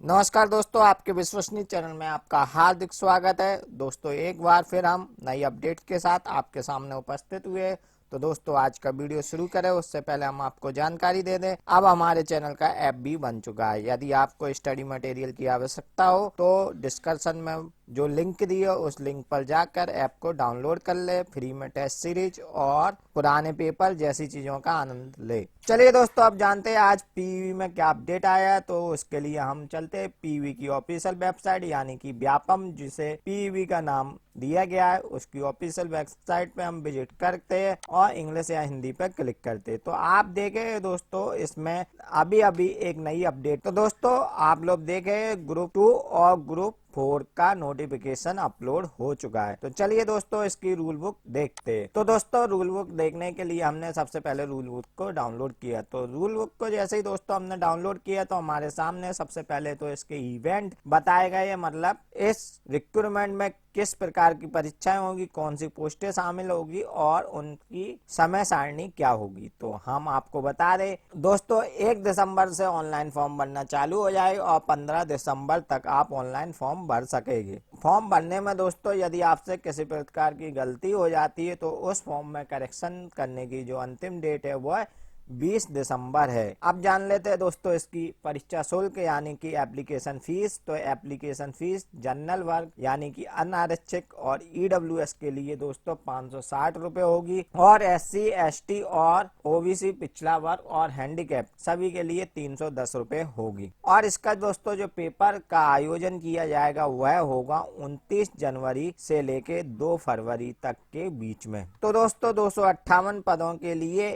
नमस्कार दोस्तों, आपके विश्वसनीय चैनल में आपका हार्दिक स्वागत है। दोस्तों एक बार फिर हम नई अपडेट के साथ आपके सामने उपस्थित हुए। तो दोस्तों आज का वीडियो शुरू करें उससे पहले हम आपको जानकारी दे दें, अब हमारे चैनल का ऐप भी बन चुका है। यदि आपको स्टडी मटेरियल की आवश्यकता हो तो डिस्क्रिप्शन में जो लिंक दी है उस लिंक पर जाकर ऐप को डाउनलोड कर ले। फ्री में टेस्ट सीरीज और पुराने पेपर जैसी चीजों का आनंद ले। चलिए दोस्तों, अब जानते हैं आज पीवी में क्या अपडेट आया है। तो उसके लिए हम चलते हैं पीवी की ऑफिशियल वेबसाइट यानी कि व्यापम, जिसे पीवी का नाम दिया गया है, उसकी ऑफिशियल वेबसाइट पे हम विजिट करते हैं और इंग्लिश या हिंदी पे क्लिक करते हैं। तो आप देखें दोस्तों, इसमें अभी अभी एक नई अपडेट। तो दोस्तों आप लोग देखें, ग्रुप 2 और ग्रुप 4 का नोटिफिकेशन अपलोड हो चुका है। तो चलिए दोस्तों इसकी रूल बुक देखते हैं। तो दोस्तों रूल बुक देखने के लिए हमने सबसे पहले रूल बुक को डाउनलोड किया। तो रूल बुक को जैसे ही दोस्तों हमने डाउनलोड किया तो हमारे सामने सबसे पहले तो इसके इवेंट बताए गए, मतलब इस रिक्रूटमेंट में किस प्रकार की परीक्षाएं होगी, कौन सी पोस्टें शामिल होगी और उनकी समय सारणी क्या होगी। तो हम आपको बता दें दोस्तों, 1 दिसंबर से ऑनलाइन फॉर्म भरना चालू हो जाएगा और 15 दिसंबर तक आप ऑनलाइन फॉर्म भर सकेंगे। फॉर्म भरने में दोस्तों यदि आपसे किसी प्रकार की गलती हो जाती है तो उस फॉर्म में करेक्शन करने की जो अंतिम डेट है वो 20 दिसंबर है। अब जान लेते हैं दोस्तों इसकी परीक्षा शुल्क यानी कि एप्लीकेशन फीस। तो एप्लीकेशन फीस जनरल वर्ग यानी कि अनारक्षित और ईडब्ल्यूएस के लिए दोस्तों 560 रुपए होगी और एससी एसटी और ओबीसी पिछड़ा वर्ग और हैंडीकैप सभी के लिए 310 रुपए होगी। और इसका दोस्तों जो पेपर का आयोजन किया जाएगा वह होगा 29 जनवरी से लेके 2 फरवरी तक के बीच में। तो दोस्तों 258 पदों के लिए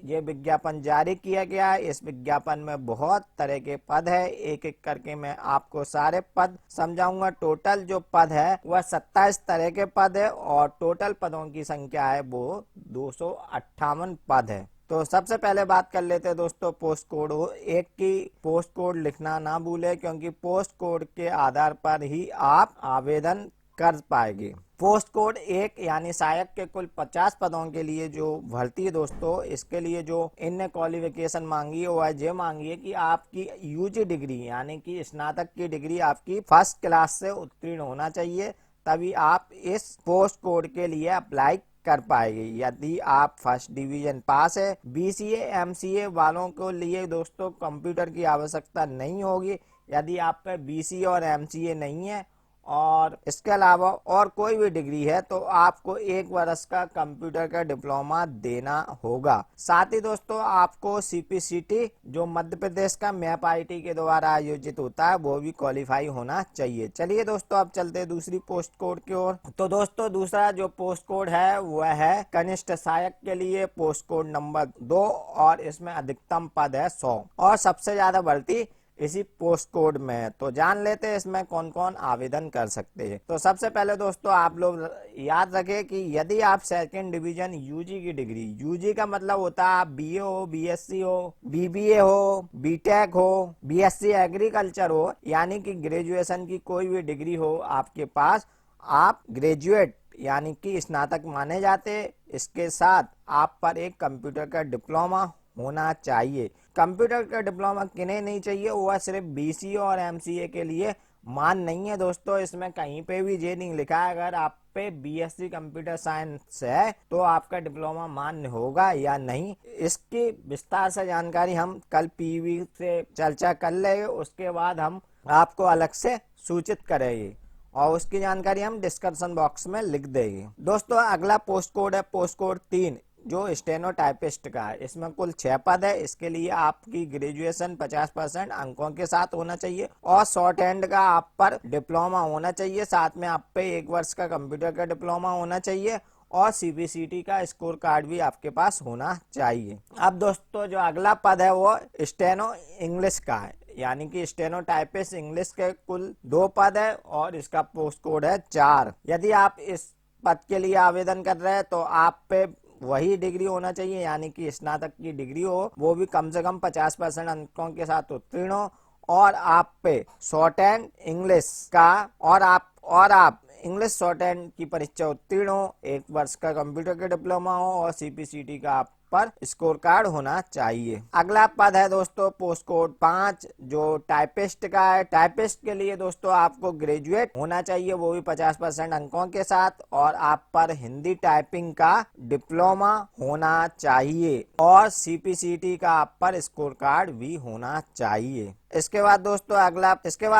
ये विज्ञापन जारी किया गया है। इस विज्ञापन में बहुत तरह के पद है, एक एक करके मैं आपको सारे पद समझाऊंगा। टोटल जो पद है वह 27 तरह के पद है और टोटल पदों की संख्या है वो 258 पद है। तो सबसे पहले बात कर लेते हैं दोस्तों पोस्ट कोड 1 की। पोस्ट कोड लिखना ना भूले क्योंकि पोस्ट कोड के आधार पर ही आप आवेदन कर पाएंगे। पोस्ट कोड 1 यानी सहायक के कुल 50 पदों के लिए जो भर्ती है दोस्तों, इसके लिए जो इनने क्वालिफिकेशन मांगी है वह ये मांगी है कि आपकी यूजी डिग्री यानी कि स्नातक की डिग्री आपकी फर्स्ट क्लास से उत्तीर्ण होना चाहिए, तभी आप इस पोस्ट कोड के लिए अप्लाई कर पाएंगे। यदि आप फर्स्ट डिवीजन पास है। बीसीए एमसीए वालों को लिए दोस्तों कंप्यूटर की आवश्यकता नहीं होगी। यदि आप पे बीसीए और एमसीए नहीं है और इसके अलावा और कोई भी डिग्री है तो आपको 1 वर्ष का कंप्यूटर का डिप्लोमा देना होगा। साथ ही दोस्तों आपको सीपीसीटी जो मध्य प्रदेश का मैप आईटी के द्वारा आयोजित होता है वो भी क्वालिफाई होना चाहिए। चलिए दोस्तों अब चलते हैं दूसरी पोस्ट कोड की ओर। तो दोस्तों दूसरा जो पोस्ट कोड है वह है कनिष्ठ सहायक के लिए पोस्ट कोड नंबर 2 और इसमें अधिकतम पद है 100 और सबसे ज्यादा भर्ती इसी पोस्ट कोड में। तो जान लेते हैं इसमें कौन कौन आवेदन कर सकते हैं। तो सबसे पहले दोस्तों आप लोग याद रखें कि यदि आप सेकंड डिवीजन यूजी की डिग्री, यूजी का मतलब होता है आप बीए हो, बीएससी हो, बीबीए हो, बीटेक हो, बीएससी एग्रीकल्चर हो, यानी कि ग्रेजुएशन की कोई भी डिग्री हो आपके पास, आप ग्रेजुएट यानी कि स्नातक माने जाते। इसके साथ आप पर एक कंप्यूटर का डिप्लोमा होना चाहिए। कंप्यूटर का डिप्लोमा किन्हें नहीं चाहिए, वह सिर्फ बीसीए और एमसीए के लिए मान नहीं है दोस्तों। इसमें कहीं पे भी ये नहीं लिखा है अगर आप पे बीएससी कंप्यूटर साइंस है तो आपका डिप्लोमा मान्य होगा या नहीं। इसकी विस्तार से जानकारी हम कल पीवी से चर्चा कर लेंगे, उसके बाद हम आपको अलग से सूचित करेंगे और उसकी जानकारी हम डिस्क्रिप्शन बॉक्स में लिख देंगे। दोस्तों अगला पोस्ट कोड है पोस्ट कोड 3 जो स्टेनोटाइपिस्ट का है। इसमें कुल 6 पद है। इसके लिए आपकी ग्रेजुएशन 50% अंकों के साथ होना चाहिए और शॉर्ट हैंड का आप पर डिप्लोमा होना चाहिए। साथ में आप पे 1 वर्ष का कंप्यूटर का डिप्लोमा होना चाहिए और सीबीसीटी का स्कोर कार्ड भी आपके पास होना चाहिए। अब दोस्तों जो अगला पद है वो स्टेनो इंग्लिश का है, यानी कि स्टेनोटाइपिस्ट इंग्लिश के कुल 2 पद है और इसका पोस्ट कोड है 4। यदि आप इस पद के लिए आवेदन कर रहे हैं तो आप पे वही डिग्री होना चाहिए यानी कि स्नातक की डिग्री हो, वो भी कम से कम 50% अंकों के साथ उत्तीर्ण हो और आप पे शॉर्ट हैंड इंग्लिश का और आप इंग्लिश शॉर्ट हैंड की परीक्षा उत्तीर्ण हो, 1 वर्ष का कंप्यूटर का डिप्लोमा हो और सीपीसीटी का आप पर स्कोर कार्ड होना चाहिए। अगला पद है दोस्तों पोस्ट कोड 5 जो टाइपिस्ट का है। टाइपिस्ट के लिए दोस्तों आपको ग्रेजुएट होना चाहिए, वो भी 50% अंकों के साथ, और आप पर हिंदी टाइपिंग का डिप्लोमा होना चाहिए और सीपीसीटी का आप पर स्कोर कार्ड भी होना चाहिए। इसके बाद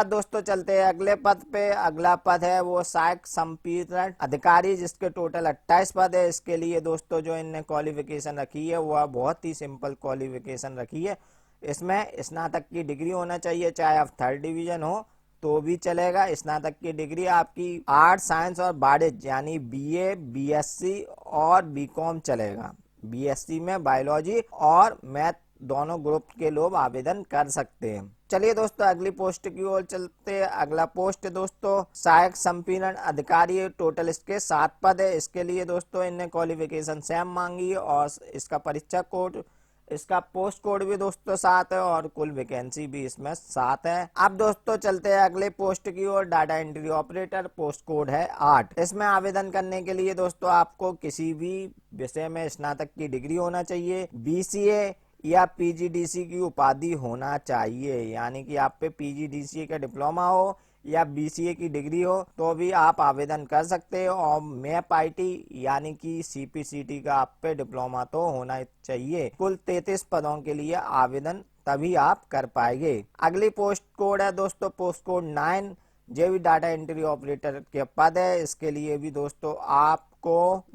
दोस्तों चलते हैं अगले पद पे। अगला पद है वो सहायक संपीड़न अधिकारी, जिसके टोटल 28 पद है। इसके लिए दोस्तों जो इनने क्वालिफिकेशन रखी है वह बहुत ही सिंपल क्वालिफिकेशन रखी है। इसमें स्नातक की डिग्री होना चाहिए, चाहे आप 3rd डिवीजन हो तो भी चलेगा। स्नातक की डिग्री आपकी आर्ट्स, साइंस और बायोलॉजी यानी बीए, बीएससी और बीकॉम चलेगा। बीएससी में बायोलॉजी और मैथ दोनों ग्रुप के लोग आवेदन कर सकते हैं। चलिए दोस्तों अगली पोस्ट की ओर चलते हैं। अगला पोस्ट दोस्तों सहायक संपीड़न अधिकारी, टोटल इसके 7 पद है। इसके लिए दोस्तों इनने क्वालिफिकेशन सेम मांगी है और इसका परीक्षा कोड, इसका पोस्ट कोड भी दोस्तों 7 है और कुल वैकेंसी भी इसमें 7 है। अब दोस्तों चलते हैं अगले पोस्ट की ओर, data entry operator, post code है 8। इसमें आवेदन करने के लिए दोस्तों आपको किसी भी विषय में स्नातक की डिग्री होना चाहिए, बीसीए या पीजीडीसी की उपाधि होना चाहिए, यानी कि आप पे पीजीडीसी का डिप्लोमा हो या बीसीए की डिग्री हो तो भी आप आवेदन कर सकते हो, और मैप आईटी यानी कि सीपीसीटी का आप पे डिप्लोमा तो होना चाहिए। कुल 33 पदों के लिए आवेदन तभी आप कर पाएंगे। अगली पोस्ट कोड है दोस्तों पोस्ट कोड 9, जो भी डाटा एंट्री ऑपरेटर के पद है। इसके लिए भी दोस्तों आपको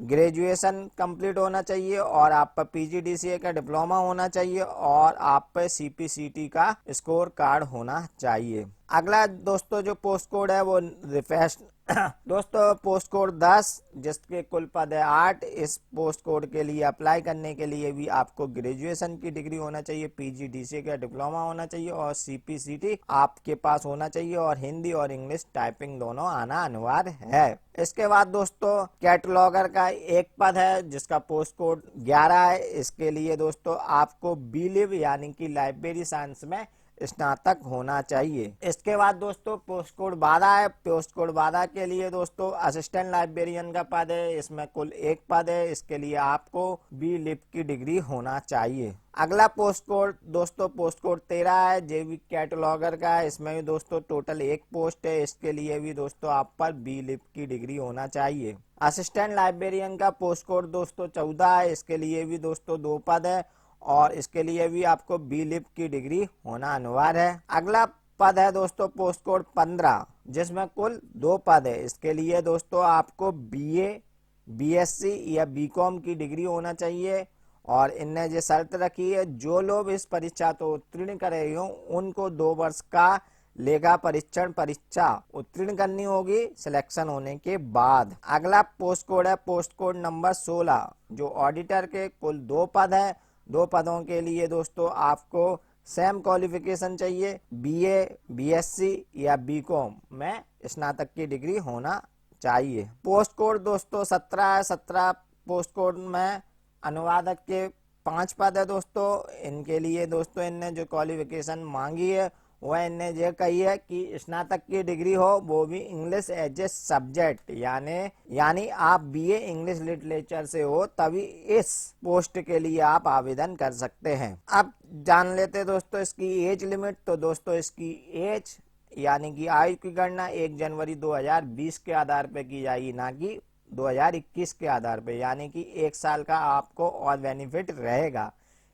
ग्रेजुएशन कंप्लीट होना चाहिए और आप पर पीजीडीसीए का डिप्लोमा होना चाहिए और आप पर सीपीसीटी का स्कोर कार्ड होना चाहिए। अगला दोस्तों जो पोस्ट कोड है वो रिफ्रेश दोस्तों पोस्ट कोड 10, जिसके कुल पद है 8। इस पोस्ट कोड के लिए अप्लाई करने के लिए भी आपको ग्रेजुएशन की डिग्री होना चाहिए, पीजीडीसी का डिप्लोमा होना चाहिए और सीपीसीटी आपके पास होना चाहिए और हिंदी और इंग्लिश टाइपिंग दोनों आना अनिवार्य है। इसके बाद दोस्तों कैटलॉगर का एक पद है जिसका पोस्ट कोड 11 है। इसके लिए दोस्तों आपको बीलिव यानी कि लाइब्रेरी साइंस में स्नातक होना चाहिए। इसके बाद दोस्तों पोस्ट कोड 12 है। पोस्ट कोड 12 के लिए दोस्तों असिस्टेंट लाइब्रेरियन का पद है। इसमें कुल 1 पद है। इसके लिए आपको बी लिप की डिग्री होना चाहिए। अगला पोस्ट कोड दोस्तों पोस्ट कोड 13 है, जेवी कैटलॉगर का है। इसमें भी दोस्तों टोटल 1 पोस्ट है। इसके लिए भी दोस्तों आप पर बी लिप की डिग्री होना चाहिए। असिस्टेंट लाइब्रेरियन का पोस्ट कोड दोस्तों 14 है। इसके लिए भी दोस्तों 2 पद है और इसके लिए भी आपको बी लिप की डिग्री होना अनिवार्य है। अगला पद है दोस्तों पोस्ट कोड 15, जिसमें कुल 2 पद है। इसके लिए दोस्तों आपको बीए, बीएससी या बीकॉम की डिग्री होना चाहिए और इनने जो शर्त रखी है जो लोग इस परीक्षा तो उत्तीर्ण कर रहे हो उनको 2 वर्ष का लेखा परीक्षण परीक्षा उत्तीर्ण करनी होगी सिलेक्शन होने के बाद। अगला पोस्ट कोड है पोस्ट कोड नंबर 16, जो ऑडिटर के कुल 2 पद है। 2 पदों के लिए दोस्तों आपको सेम क्वालिफिकेशन चाहिए, बीए, बीएससी या बीकॉम में स्नातक की डिग्री होना चाहिए। पोस्ट कोड दोस्तों 17 है। 17 पोस्ट कोड में अनुवादक के 5 पद है दोस्तों। इनके लिए दोस्तों इनने जो क्वालिफिकेशन मांगी है वह इनने ये कही है कि स्नातक की डिग्री हो, वो भी इंग्लिश एज ए सब्जेक्ट, यानी आप बीए इंग्लिश लिटरेचर से हो तभी इस पोस्ट के लिए आप आवेदन कर सकते हैं। अब जान लेते दोस्तों इसकी एज लिमिट। तो दोस्तों इसकी एज यानी कि आयु की गणना 1 जनवरी 2020 के आधार पर की जाएगी, ना कि 2021 के आधार पर, यानी कि 1 साल का आपको और बेनिफिट रहेगा।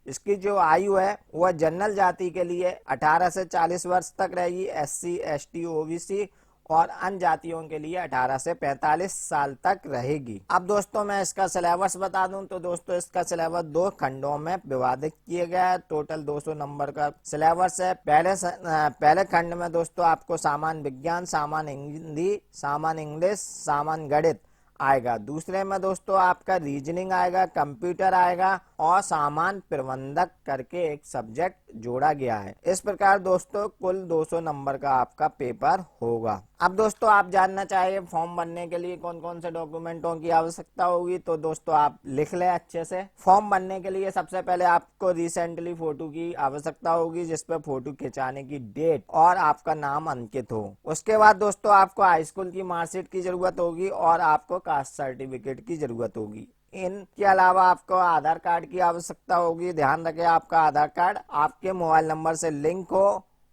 इसकी जो आयु है वह जनरल जाति के लिए 18 से 40 वर्ष तक रहेगी, एससी, एसटी, ओबीसी और अन्य जातियों के लिए 18 से 45 साल तक रहेगी। अब दोस्तों मैं इसका सिलेबस बता दूं तो दोस्तों इसका सिलेबस 2 खंडों में विभाजित किया गया है। टोटल 200 नंबर का सिलेबस है। पहले खंड में दोस्तों आपको सामान्य विज्ञान, सामान्य हिंदी, सामान्य इंग्लिश, सामान्य गणित आएगा। दूसरे में दोस्तों आपका रीजनिंग आएगा, कंप्यूटर आएगा और सामान प्रबंधक करके एक सब्जेक्ट जोड़ा गया है। इस प्रकार दोस्तों कुल 200 नंबर का आपका पेपर होगा। अब दोस्तों आप जानना चाहिए फॉर्म भरने के लिए कौन कौन से डॉक्यूमेंटों की आवश्यकता होगी, तो दोस्तों आप लिख लें अच्छे से। फॉर्म भरने के लिए सबसे पहले आपको रिसेंटली फोटो की आवश्यकता होगी, जिसपे फोटो खिंचाने की डेट और आपका नाम अंकित हो। उसके बाद दोस्तों आपको हाई स्कूल की मार्कशीट की जरूरत होगी और आपको कास्ट सर्टिफिकेट की जरूरत होगी। इनके अलावा आपको आधार कार्ड की आवश्यकता होगी। ध्यान रखें आपका आधार कार्ड आपके मोबाइल नंबर से लिंक हो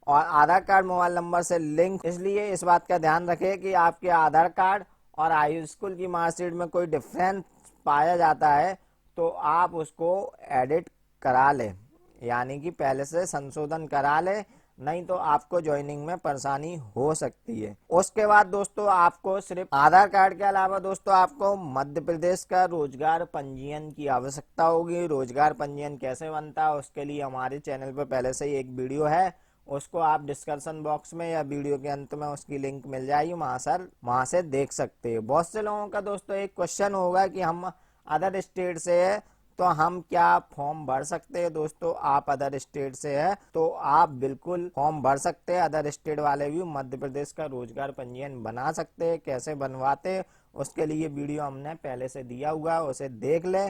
और आधार कार्ड मोबाइल नंबर से लिंक, इसलिए इस बात का ध्यान रखें कि आपके आधार कार्ड और हाई स्कूल की मार्कशीट में कोई डिफरेंस पाया जाता है तो आप उसको एडिट करा लें, यानी कि पहले से संशोधन करा लें, नहीं तो आपको ज्वाइनिंग में परेशानी हो सकती है। उसके बाद दोस्तों आपको सिर्फ आधार कार्ड के अलावा दोस्तों आपको मध्य प्रदेश का रोजगार पंजीयन की आवश्यकता होगी। रोजगार पंजीयन कैसे बनता है उसके लिए हमारे चैनल पर पहले से ही एक वीडियो है, उसको आप डिस्क्रिप्शन बॉक्स में या वीडियो के अंत में उसकी लिंक मिल जाएगी, वहां से देख सकते हैं। बहुत से लोगों का दोस्तों एक क्वेश्चन होगा कि हम अदर स्टेट से है तो हम क्या फॉर्म भर सकते हैं। दोस्तों आप अदर स्टेट से है तो आप बिल्कुल फॉर्म भर सकते हैं। अदर स्टेट वाले भी मध्य प्रदेश का रोजगार पंजीयन बना सकते हैं। कैसे बनवाते उसके लिए वीडियो हमने पहले से दिया हुआ है, उसे देख ले।